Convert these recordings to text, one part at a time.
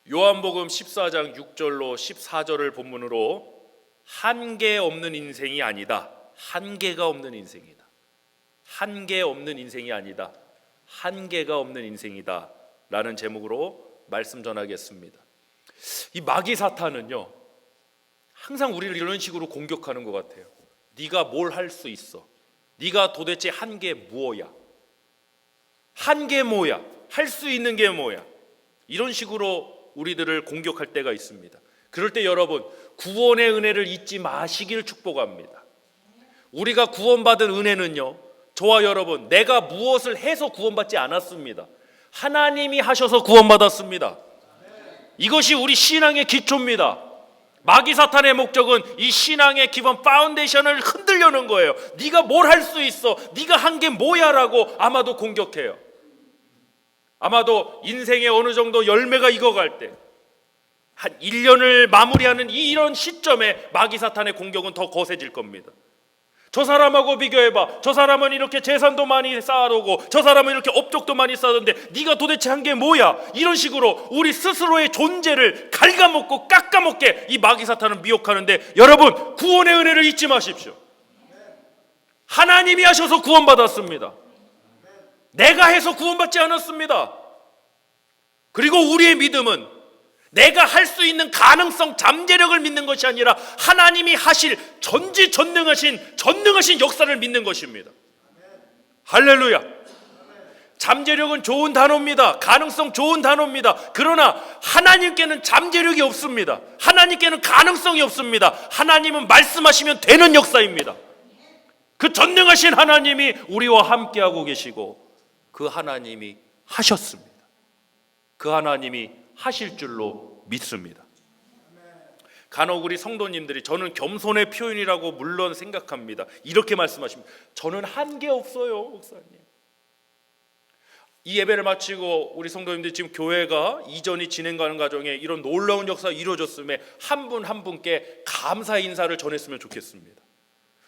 요한복음 14장 6절로 14절을 본문으로 한계 없는 인생이 아니다. 한계가 없는 인생이다. 한계 없는 인생이 아니다. 한계가 없는 인생이다. 라는 제목으로 말씀 전하겠습니다. 이 마귀 사탄은요, 항상 우리를 이런 식으로 공격하는 것 같아요. 네가 뭘 할 수 있어? 네가 도대체 한계 뭐야? 한계 뭐야? 할 수 있는 게 뭐야? 이런 식으로 우리들을 공격할 때가 있습니다. 그럴 때 여러분, 구원의 은혜를 잊지 마시길 축복합니다. 우리가 구원받은 은혜는요, 저와 여러분, 내가 무엇을 해서 구원받지 않았습니다. 하나님이 하셔서 구원받았습니다. 이것이 우리 신앙의 기초입니다. 마귀 사탄의 목적은 이 신앙의 기본 파운데이션을 흔들려는 거예요. 네가 뭘 할 수 있어? 네가 한 게 뭐야? 라고 아마도 공격해요. 아마도 인생의 어느 정도 열매가 익어갈 때, 한 1년을 마무리하는 이런 시점에 마귀 사탄의 공격은 더 거세질 겁니다. 저 사람하고 비교해봐. 저 사람은 이렇게 재산도 많이 쌓아놓고 저 사람은 이렇게 업적도 많이 쌓았는데 네가 도대체 한 게 뭐야? 이런 식으로 우리 스스로의 존재를 갉아먹고 깎아먹게 이 마귀 사탄은 미혹하는데, 여러분, 구원의 은혜를 잊지 마십시오. 하나님이 하셔서 구원받았습니다. 내가 해서 구원받지 않았습니다. 그리고 우리의 믿음은 내가 할 수 있는 가능성, 잠재력을 믿는 것이 아니라 하나님이 하실 전능하신 역사를 믿는 것입니다. 할렐루야. 잠재력은 좋은 단어입니다. 가능성 좋은 단어입니다. 그러나 하나님께는 잠재력이 없습니다. 하나님께는 가능성이 없습니다. 하나님은 말씀하시면 되는 역사입니다. 그 전능하신 하나님이 우리와 함께하고 계시고 그 하나님이 하셨습니다. 그 하나님이 하실 줄로 믿습니다. 간혹 우리 성도님들이, 저는 겸손의 표현이라고 물론 생각합니다. 이렇게 말씀하십니다. 저는 한계 없어요, 목사님. 이 예배를 마치고 우리 성도님들이 지금 교회가 이전이 진행하는 과정에 이런 놀라운 역사가 이루어졌음에 한 분 한 분께 감사 인사를 전했으면 좋겠습니다.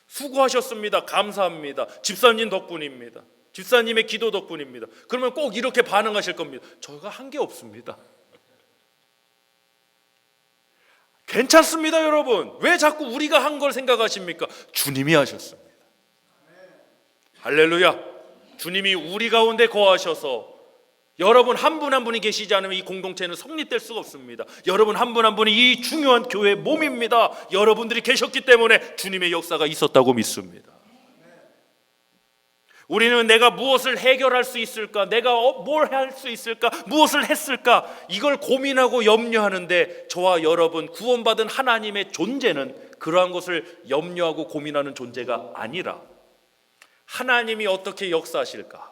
수고하셨습니다. 감사합니다. 집사님 덕분입니다. 집사님의 기도 덕분입니다. 그러면 꼭 이렇게 반응하실 겁니다. 저희가 한계 없습니다. 괜찮습니다, 여러분. 왜 자꾸 우리가 한 걸 생각하십니까? 주님이 하셨습니다. 할렐루야. 주님이 우리 가운데 거하셔서, 여러분 한 분 한 분이 계시지 않으면 이 공동체는 성립될 수가 없습니다. 여러분 한 분 한 분이 이 중요한 교회의 몸입니다. 여러분들이 계셨기 때문에 주님의 역사가 있었다고 믿습니다. 우리는 내가 무엇을 해결할 수 있을까? 내가 뭘 할 수 있을까? 무엇을 했을까? 이걸 고민하고 염려하는데, 저와 여러분 구원받은 하나님의 존재는 그러한 것을 염려하고 고민하는 존재가 아니라 하나님이 어떻게 역사하실까?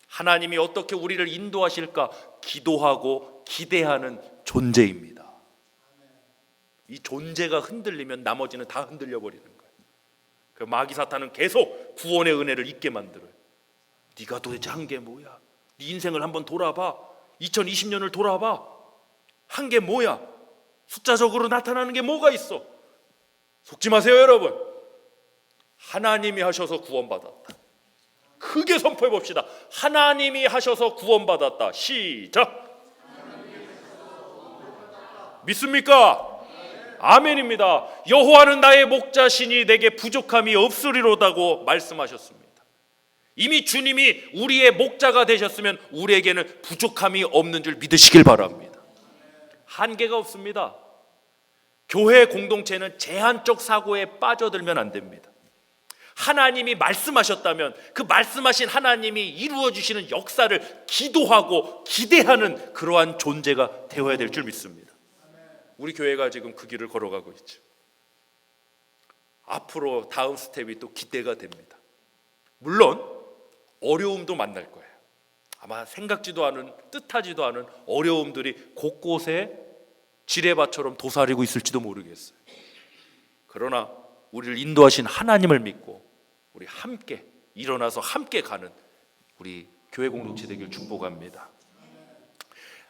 하나님이 어떻게 우리를 인도하실까? 기도하고 기대하는 존재입니다. 이 존재가 흔들리면 나머지는 다 흔들려 버리는 거예요. 그 마귀 사탄은 계속 구원의 은혜를 잊게 만들어요. 네가 도대체 한 게 뭐야? 네 인생을 한번 돌아봐. 2020년을 돌아봐. 한 게 뭐야? 숫자적으로 나타나는 게 뭐가 있어? 속지 마세요, 여러분. 하나님이 하셔서 구원받았다. 크게 선포해 봅시다. 하나님이 하셔서 구원받았다. 시작. 믿습니까? 아멘입니다. 여호와는 나의 목자시니 내게 부족함이 없으리로다고 말씀하셨습니다. 이미 주님이 우리의 목자가 되셨으면 우리에게는 부족함이 없는 줄 믿으시길 바랍니다. 한계가 없습니다. 교회 공동체는 제한적 사고에 빠져들면 안 됩니다. 하나님이 말씀하셨다면 그 말씀하신 하나님이 이루어 주시는 역사를 기도하고 기대하는 그러한 존재가 되어야 될 줄 믿습니다. 우리 교회가 지금 그 길을 걸어가고 있죠. 앞으로 다음 스텝이 또 기대가 됩니다. 물론 어려움도 만날 거예요. 아마 생각지도 않은, 뜻하지도 않은 어려움들이 곳곳에 지뢰밭처럼 도사리고 있을지도 모르겠어요. 그러나 우리를 인도하신 하나님을 믿고 우리 함께 일어나서 함께 가는 우리 교회 공동체 되길 축복합니다.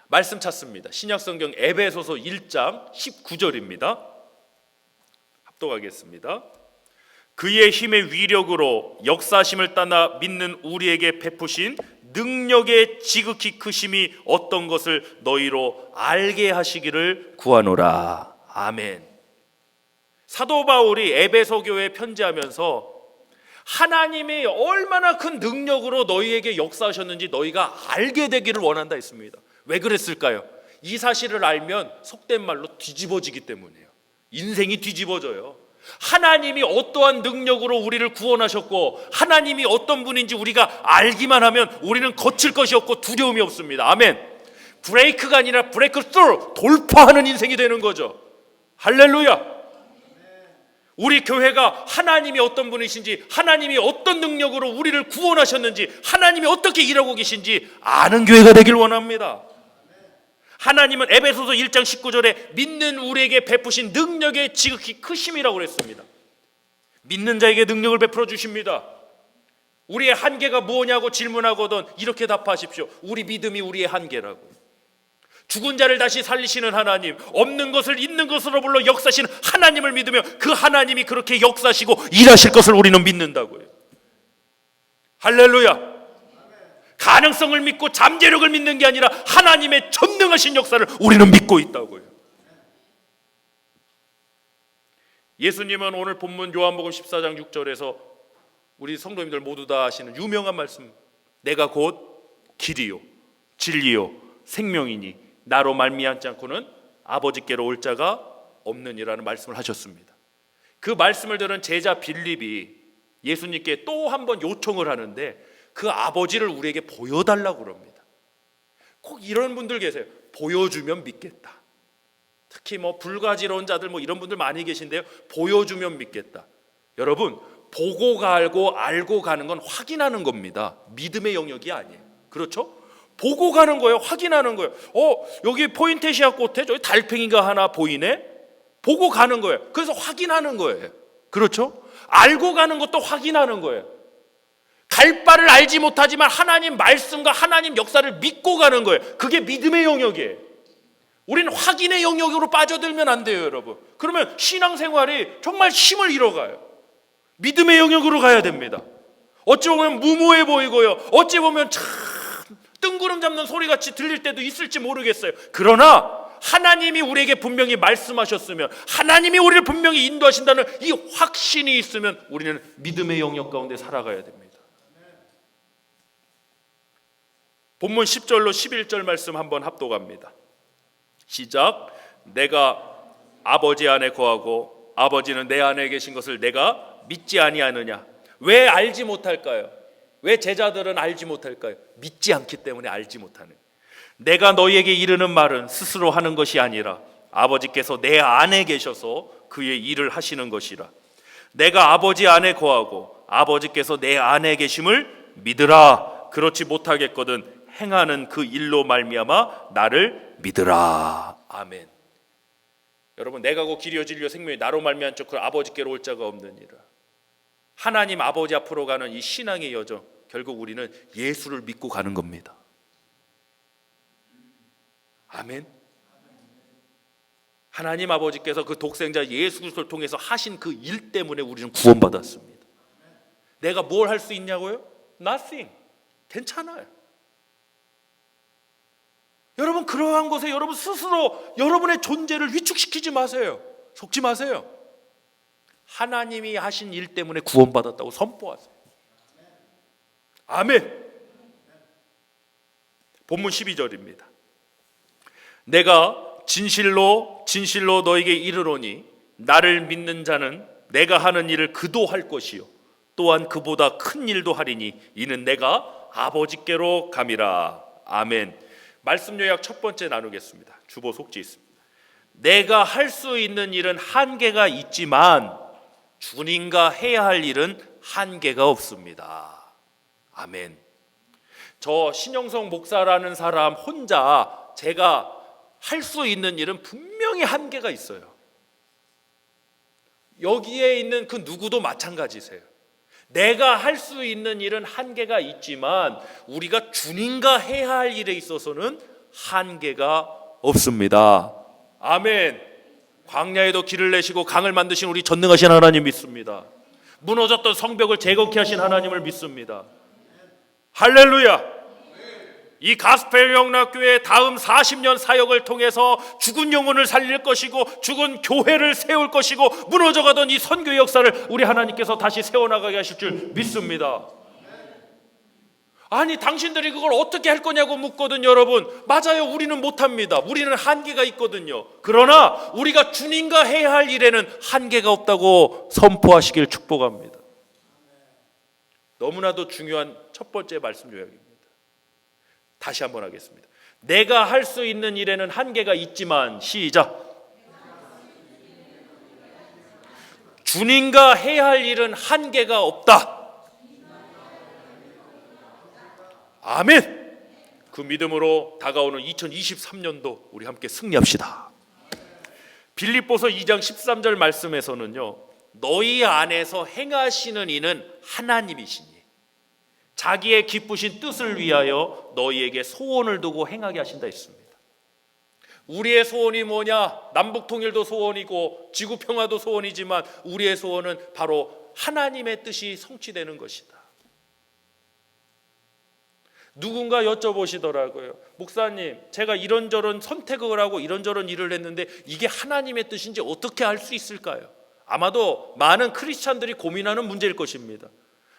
말씀 찾습니다. 신약성경 에베소서 1장 19절입니다. 합독하겠습니다. 그의 힘의 위력으로 역사하심을 따라 믿는 우리에게 베푸신 능력의 지극히 크심이 어떤 것을 너희로 알게 하시기를 구하노라. 아멘. 사도 바울이 에베소 교회에 편지하면서 하나님이 얼마나 큰 능력으로 너희에게 역사하셨는지 너희가 알게 되기를 원한다 했습니다. 왜 그랬을까요? 이 사실을 알면 속된 말로 뒤집어지기 때문이에요. 인생이 뒤집어져요. 하나님이 어떠한 능력으로 우리를 구원하셨고 하나님이 어떤 분인지 우리가 알기만 하면 우리는 거칠 것이 없고 두려움이 없습니다. 아멘. 브레이크가 아니라 브레이크 스루, 돌파하는 인생이 되는 거죠. 할렐루야. 우리 교회가 하나님이 어떤 분이신지, 하나님이 어떤 능력으로 우리를 구원하셨는지, 하나님이 어떻게 일하고 계신지 아는 교회가 되길 원합니다. 하나님은 에베소서 1장 19절에 믿는 우리에게 베푸신 능력의 지극히 크심이라고 그랬습니다. 믿는 자에게 능력을 베풀어 주십니다. 우리의 한계가 무엇냐고 질문하거든 이렇게 답하십시오. 우리 믿음이 우리의 한계라고. 죽은 자를 다시 살리시는 하나님, 없는 것을 있는 것으로 불러 역사하시는 하나님을 믿으며 그 하나님이 그렇게 역사하시고 일하실 것을 우리는 믿는다고요. 할렐루야. 가능성을 믿고 잠재력을 믿는 게 아니라 하나님의 전능하신 역사를 우리는 믿고 있다고요. 예수님은 오늘 본문 요한복음 14장 6절에서 우리 성도님들 모두 다 아시는 유명한 말씀, 내가 곧 길이요 진리요 생명이니 나로 말미암지 않고는 아버지께로 올 자가 없느니라는 말씀을 하셨습니다. 그 말씀을 들은 제자 빌립이 예수님께 또 한 번 요청을 하는데 그 아버지를 우리에게 보여달라고 그럽니다. 꼭 이런 분들 계세요. 보여주면 믿겠다. 특히 불가지러운 자들 이런 분들 많이 계신데요. 보여주면 믿겠다. 여러분, 보고 가고 알고 가는 건 확인하는 겁니다. 믿음의 영역이 아니에요. 그렇죠? 보고 가는 거예요. 확인하는 거예요. 여기 포인테시아 꽃에 저기 달팽이가 하나 보이네. 보고 가는 거예요. 그래서 확인하는 거예요. 그렇죠? 알고 가는 것도 확인하는 거예요. 갈 바를 알지 못하지만 하나님 말씀과 하나님 역사를 믿고 가는 거예요. 그게 믿음의 영역이에요. 우리는 확인의 영역으로 빠져들면 안 돼요, 여러분. 그러면 신앙생활이 정말 힘을 잃어가요. 믿음의 영역으로 가야 됩니다. 어찌 보면 무모해 보이고요, 어찌 보면 참 뜬구름 잡는 소리같이 들릴 때도 있을지 모르겠어요. 그러나 하나님이 우리에게 분명히 말씀하셨으면, 하나님이 우리를 분명히 인도하신다는 이 확신이 있으면 우리는 믿음의 영역 가운데 살아가야 됩니다. 본문 10절로 11절 말씀 한번 합독합니다. 시작. 내가 아버지 안에 거하고 아버지는 내 안에 계신 것을 내가 믿지 아니하느냐. 왜 알지 못할까요? 왜 제자들은 알지 못할까요? 믿지 않기 때문에 알지 못하는. 내가 너희에게 이르는 말은 스스로 하는 것이 아니라 아버지께서 내 안에 계셔서 그의 일을 하시는 것이라. 내가 아버지 안에 거하고 아버지께서 내 안에 계심을 믿으라. 그렇지 못하겠거든 행하는 그 일로 말미암아 나를 믿으라. 아멘. 여러분, 내가 곧 길이요 진리요 생명이 나로 말미암지 않고 아버지께로 올 자가 없느니라. 하나님 아버지 앞으로 가는 이 신앙의 여정, 결국 우리는 예수를 믿고 가는 겁니다. 아멘. 하나님 아버지께서 그 독생자 예수 그리스도를 통해서 하신 그 일 때문에 우리는 구원받았습니다. 내가 뭘 할 수 있냐고요? Nothing. 괜찮아요. 여러분, 그러한 것에 여러분 스스로 여러분의 존재를 위축시키지 마세요. 속지 마세요. 하나님이 하신 일 때문에 구원받았다고 선포하세요. 아멘. 본문 12절입니다. 내가 진실로 진실로 너에게 이르노니 나를 믿는 자는 내가 하는 일을 그도 할 것이요 또한 그보다 큰 일도 하리니 이는 내가 아버지께로 감이라. 아멘. 말씀 요약 첫 번째 나누겠습니다. 주보 속지 있습니다. 내가 할 수 있는 일은 한계가 있지만 주님과 해야 할 일은 한계가 없습니다. 아멘. 저 신영성 목사라는 사람 혼자 제가 할 수 있는 일은 분명히 한계가 있어요. 여기에 있는 그 누구도 마찬가지세요. 내가 할 수 있는 일은 한계가 있지만 우리가 주님과 해야 할 일에 있어서는 한계가 없습니다. 아멘. 광야에도 길을 내시고 강을 만드신 우리 전능하신 하나님 믿습니다. 무너졌던 성벽을 재건케 하신 하나님을 믿습니다. 할렐루야. 이 가스펠 영락교회 다음 40년 사역을 통해서 죽은 영혼을 살릴 것이고 죽은 교회를 세울 것이고 무너져가던 이 선교 역사를 우리 하나님께서 다시 세워나가게 하실 줄 믿습니다. 아니 당신들이 그걸 어떻게 할 거냐고 묻거든요. 여러분, 맞아요. 우리는 못합니다. 우리는 한계가 있거든요. 그러나 우리가 주님과 해야 할 일에는 한계가 없다고 선포하시길 축복합니다. 너무나도 중요한 첫 번째 말씀 요약입니다. 다시 한번 하겠습니다. 내가 할 수 있는 일에는 한계가 있지만, 시작. 주님과 해야 할 일은 한계가 없다. 아멘. 그 믿음으로 다가오는 2023년도 우리 함께 승리합시다. 빌립보서 2장 13절 말씀에서는요, 너희 안에서 행하시는 이는 하나님이시니 자기의 기쁘신 뜻을 위하여 너희에게 소원을 두고 행하게 하신다 했습니다. 우리의 소원이 뭐냐? 남북통일도 소원이고 지구평화도 소원이지만 우리의 소원은 바로 하나님의 뜻이 성취되는 것이다. 누군가 여쭤보시더라고요. 목사님, 제가 이런저런 선택을 하고 이런저런 일을 했는데 이게 하나님의 뜻인지 어떻게 알 수 있을까요? 아마도 많은 크리스찬들이 고민하는 문제일 것입니다.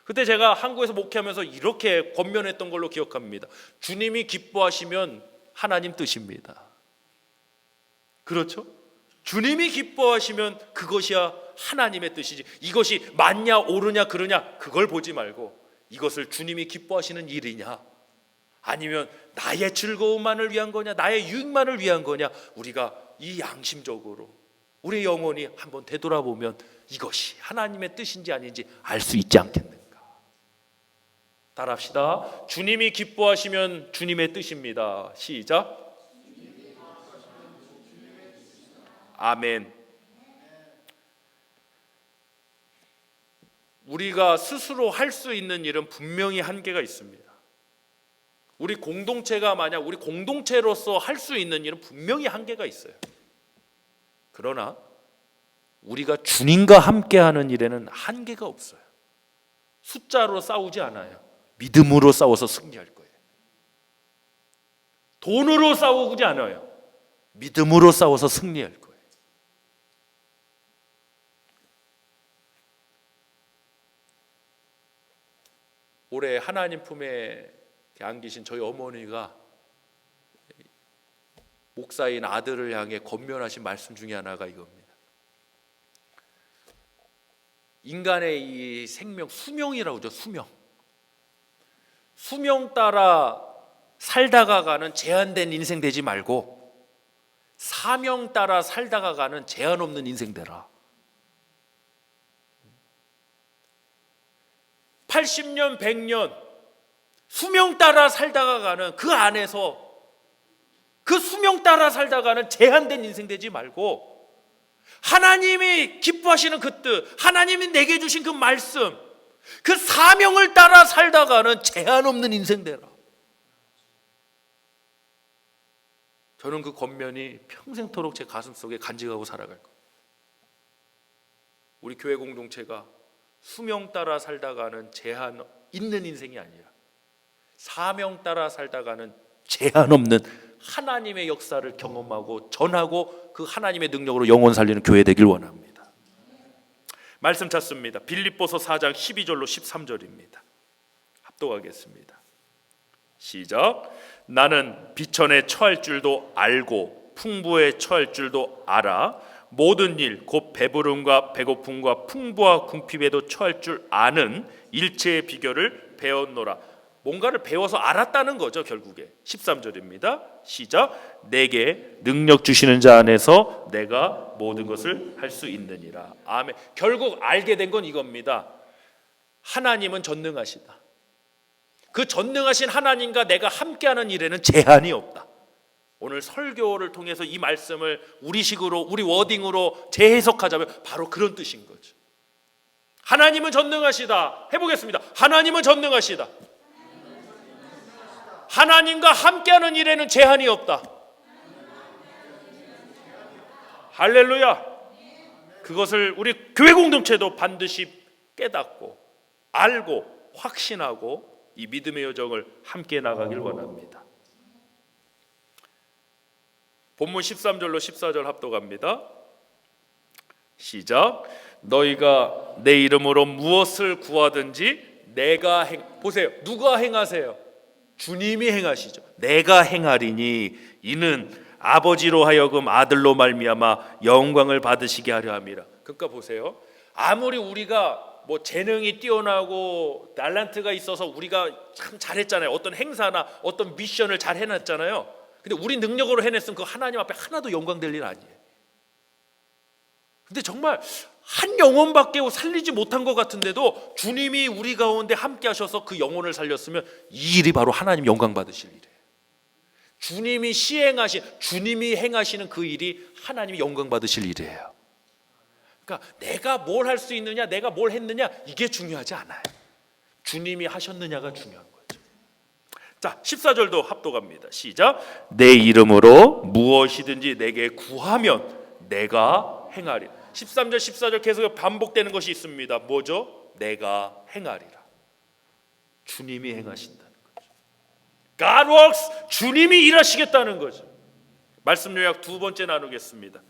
그때 제가 한국에서 목회하면서 이렇게 권면했던 걸로 기억합니다. 주님이 기뻐하시면 하나님 뜻입니다. 그렇죠? 주님이 기뻐하시면 그것이야 하나님의 뜻이지, 이것이 맞냐 옳으냐 그러냐 그걸 보지 말고 이것을 주님이 기뻐하시는 일이냐, 아니면 나의 즐거움만을 위한 거냐, 나의 유익만을 위한 거냐, 우리가 이 양심적으로 우리의 영혼이 한번 되돌아보면 이것이 하나님의 뜻인지 아닌지 알 수 있지 않겠는가. 따라합시다. 주님이 기뻐하시면 주님의 뜻입니다. 시작. 아멘. 우리가 스스로 할 수 있는 일은 분명히 한계가 있습니다. 우리 공동체가 만약 우리 공동체로서 할 수 있는 일은 분명히 한계가 있어요. 그러나 우리가 주님과 함께하는 일에는 한계가 없어요. 숫자로 싸우지 않아요. 믿음으로 싸워서 승리할 거예요. 돈으로 싸우지 않아요. 믿음으로 싸워서 승리할 거예요. 올해 하나님 품에 안기신 저희 어머니가 목사인 아들을 향해 권면하신 말씀 중에 하나가 이겁니다. 인간의 이 생명, 수명이라고 하죠. 수명 따라 살다가 가는 제한된 인생 되지 말고 사명 따라 살다가 가는 제한 없는 인생 되라. 80년, 100년 수명 따라 살다가 가는 그 안에서 그 수명 따라 살다가는 제한된 인생 되지 말고 하나님이 기뻐하시는 그 뜻, 하나님이 내게 주신 그 말씀, 그 사명을 따라 살다가는 제한 없는 인생 되라. 저는 그 권면이 평생토록 제 가슴속에 간직하고 살아갈 거예요. 우리 교회 공동체가 수명 따라 살다가는 제한 있는 인생이 아니라 사명 따라 살다가는 제한 없는 하나님의 역사를 경험하고 전하고 그 하나님의 능력으로 영혼 살리는 교회 되길 원합니다. 말씀 찾습니다. 빌립보서 4장 12절로 13절입니다. 합독하겠습니다. 시작. 나는 비천에 처할 줄도 알고 풍부에 처할 줄도 알아 모든 일 곧 배부름과 배고픔과 풍부와 궁핍에도 처할 줄 아는 일체의 비결을 배웠노라. 뭔가를 배워서 알았다는 거죠. 결국에 13절입니다. 시작. 내게 능력 주시는 자 안에서 내가 모든 것을 할 수 있느니라. 아멘. 결국 알게 된 건 이겁니다. 하나님은 전능하시다. 그 전능하신 하나님과 내가 함께하는 일에는 제한이 없다. 오늘 설교를 통해서 이 말씀을 우리식으로, 우리 워딩으로 재해석하자면 바로 그런 뜻인 거죠. 하나님은 전능하시다. 해보겠습니다. 하나님은 전능하시다. 하나님과 함께하는 일에는 제한이 없다. 할렐루야. 그것을 우리 교회 공동체도 반드시 깨닫고 알고 확신하고 이 믿음의 여정을 함께 나가길 원합니다. 본문 13절로 14절 합독합니다. 시작. 너희가 내 이름으로 무엇을 구하든지 내가 보세요. 누가 행하세요? 주님이 행하시죠. 내가 행하리니 이는 아버지로 하여금 아들로 말미암아 영광을 받으시게 하려 함이라. 그러니까 보세요. 아무리 우리가 뭐 재능이 뛰어나고 탤런트가 있어서 우리가 참 잘했잖아요. 어떤 행사나 어떤 미션을 잘 해놨잖아요. 근데 우리 능력으로 해냈으면 그 하나님 앞에 하나도 영광될 일 아니에요. 근데 정말 한 영혼밖에 살리지 못한 것 같은데도 주님이 우리 가운데 함께 하셔서 그 영혼을 살렸으면 이 일이 바로 하나님 영광 받으실 일이에요. 주님이 주님이 행하시는 그 일이 하나님이 영광 받으실 일이에요. 그러니까 내가 뭘 할 수 있느냐, 내가 뭘 했느냐, 이게 중요하지 않아요. 주님이 하셨느냐가 중요한 거죠. 자, 14절도 합독합니다. 시작. 내 이름으로 무엇이든지 내게 구하면 내가 행하리. 13절 14절 계속 반복되는 것이 있습니다. 뭐죠? 내가 행하리라. 주님이 행하신다는 거죠. God works. 주님이 일하시겠다는 거죠. 말씀 요약 두 번째 나누겠습니다.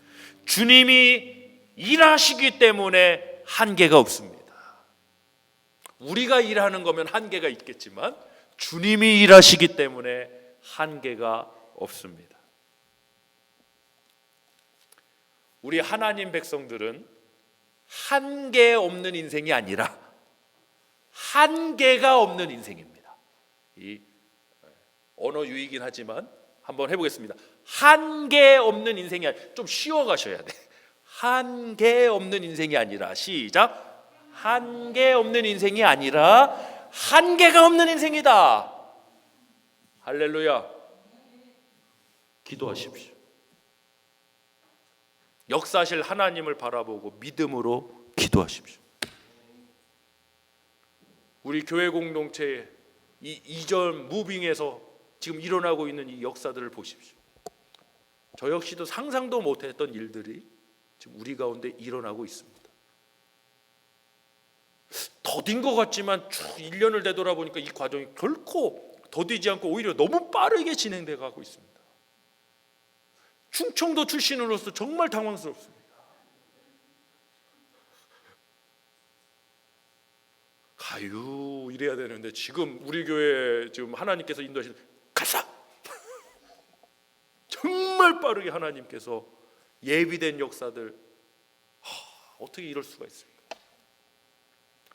주님이 일하시기 때문에 한계가 없습니다. 우리가 일하는 거면 한계가 있겠지만 주님이 일하시기 때문에 한계가 없습니다. 우리 하나님 백성들은 한계 없는 인생이 아니라 한계가 없는 인생입니다. 이 언어 유이긴 하지만 한번 해보겠습니다. 한계 없는 인생이 아니라 좀 쉬워 가셔야 돼. 한계 없는 인생이 아니라 시작. 한계 없는 인생이 아니라 한계가 없는 인생이다. 할렐루야. 기도하십시오. 역사하실 하나님을 바라보고 믿음으로 기도하십시오. 우리 교회 공동체의 이 이전 무빙에서 지금 일어나고 있는 이 역사들을 보십시오. 저 역시도 상상도 못했던 일들이 지금 우리 가운데 일어나고 있습니다. 더딘 것 같지만 쭉 1년을 되돌아보니까 이 과정이 결코 더디지 않고 오히려 너무 빠르게 진행돼 가고 있습니다. 충청도 출신으로서 정말 당황스럽습니다. 가유 이래야 되는데 지금 우리 교회 지금 하나님께서 인도하시는 가사 정말 빠르게 하나님께서 예비된 역사들 어떻게 이럴 수가 있습니까?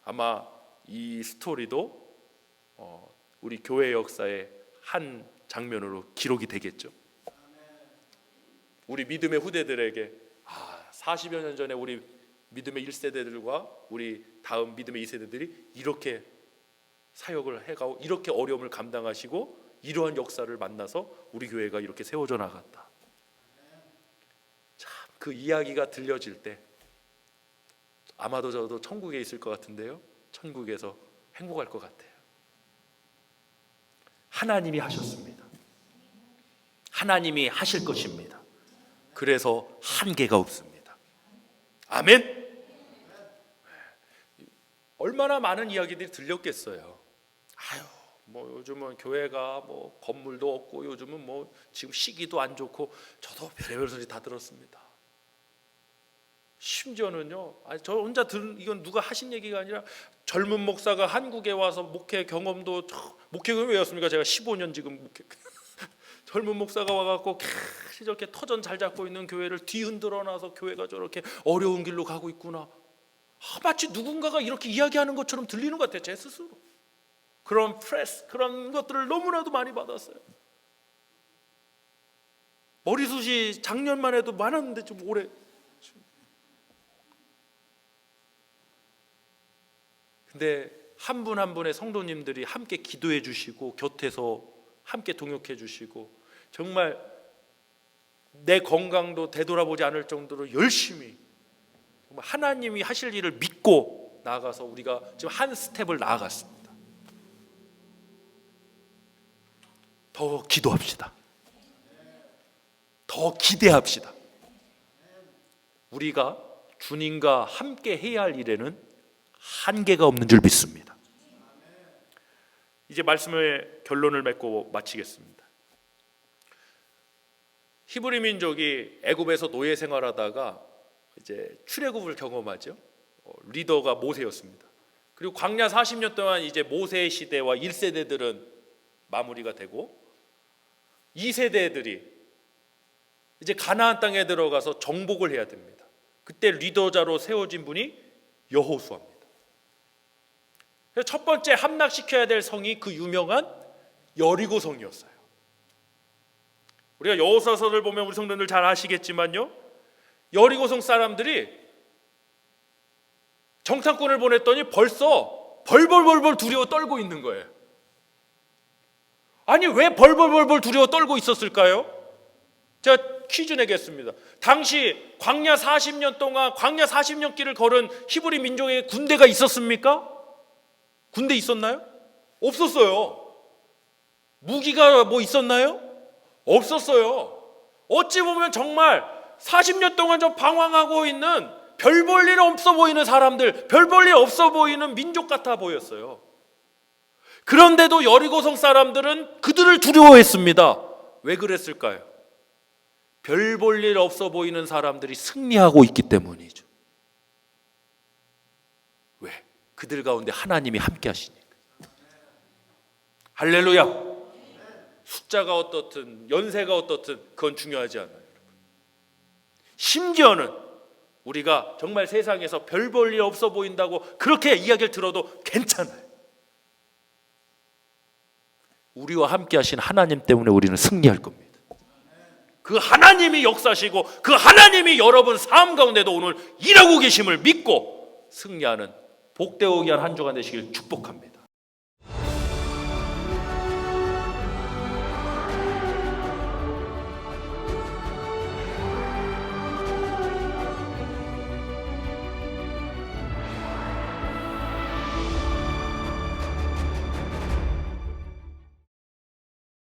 아마 이 스토리도 우리 교회 역사의 한 장면으로 기록이 되겠죠. 우리 믿음의 후대들에게 40여 년 전에 우리 믿음의 1세대들과 우리 다음 믿음의 2세대들이 이렇게 사역을 해가고 이렇게 어려움을 감당하시고 이러한 역사를 만나서 우리 교회가 이렇게 세워져 나갔다. 참 그 이야기가 들려질 때 아마도 저도 천국에 있을 것 같은데요. 천국에서 행복할 것 같아요. 하나님이 하셨습니다. 하나님이 하실 것입니다. 그래서 한계가 없습니다. 아멘. 얼마나 많은 이야기들이 들렸겠어요. 뭐 요즘은 교회가 뭐 건물도 없고 요즘은 뭐 지금 시기도 안 좋고 저도 별의별 소리 다 들었습니다. 심지어는요, 저 혼자 이건 누가 하신 얘기가 아니라 젊은 목사가 한국에 와서 목회 경험도 목회 경험이 왜였습니까? 제가 15년 지금 목회 젊은 목사가 와갖고 저렇게 터전 잘 잡고 있는 교회를 뒤흔들어 놔서 교회가 저렇게 어려운 길로 가고 있구나. 마치 누군가가 이렇게 이야기하는 것처럼 들리는 것 같아요. 제 스스로 그런 프레스 그런 것들을 너무나도 많이 받았어요. 머리숱이 작년만 해도 많았는데 좀 올해 근데 한 분 한 분의 성도님들이 함께 기도해 주시고 곁에서 함께 동역해 주시고 정말 내 건강도 되돌아보지 않을 정도로 열심히 정말 하나님이 하실 일을 믿고 나아가서 우리가 지금 한 스텝을 나아갔습니다. 더 기도합시다. 더 기대합시다. 우리가 주님과 함께 해야 할 일에는 한계가 없는 줄 믿습니다. 이제 말씀의 결론을 맺고 마치겠습니다. 히브리 민족이 애굽에서 노예 생활하다가 이제 출애굽을 경험하죠. 리더가 모세였습니다. 그리고 광야 40년 동안 이제 모세의 시대와 1세대들은 마무리가 되고 2세대들이 이제 가나안 땅에 들어가서 정복을 해야 됩니다. 그때 리더자로 세워진 분이 여호수아입니다. 그래서 첫 번째 함락시켜야 될 성이 그 유명한 여리고 성이었어요. 우리가 여호수아서를 보면 우리 성도들 잘 아시겠지만요, 여리고성 사람들이 정탐꾼을 보냈더니 벌써 벌벌벌벌 두려워 떨고 있는 거예요. 아니 왜 벌벌벌벌 두려워 떨고 있었을까요? 제가 퀴즈 내겠습니다. 당시 광야 40년 동안 광야 40년 길을 걸은 히브리 민족에게 군대가 있었습니까? 군대 있었나요? 없었어요. 무기가 뭐 있었나요? 없었어요. 어찌 보면 정말 40년 동안 좀 방황하고 있는 별 볼 일 없어 보이는 사람들, 별 볼 일 없어 보이는 민족 같아 보였어요. 그런데도 여리고성 사람들은 그들을 두려워했습니다. 왜 그랬을까요? 별 볼 일 없어 보이는 사람들이 승리하고 있기 때문이죠. 왜? 그들 가운데 하나님이 함께 하시니까. 할렐루야. 숫자가 어떻든 연세가 어떻든 그건 중요하지 않아요. 심지어는 우리가 정말 세상에서 별 볼 일 없어 보인다고 그렇게 이야기를 들어도 괜찮아요. 우리와 함께 하신 하나님 때문에 우리는 승리할 겁니다. 그 하나님이 역사시고 그 하나님이 여러분 삶 가운데도 오늘 일하고 계심을 믿고 승리하는 복되고 귀한 한 주간 되시길 축복합니다.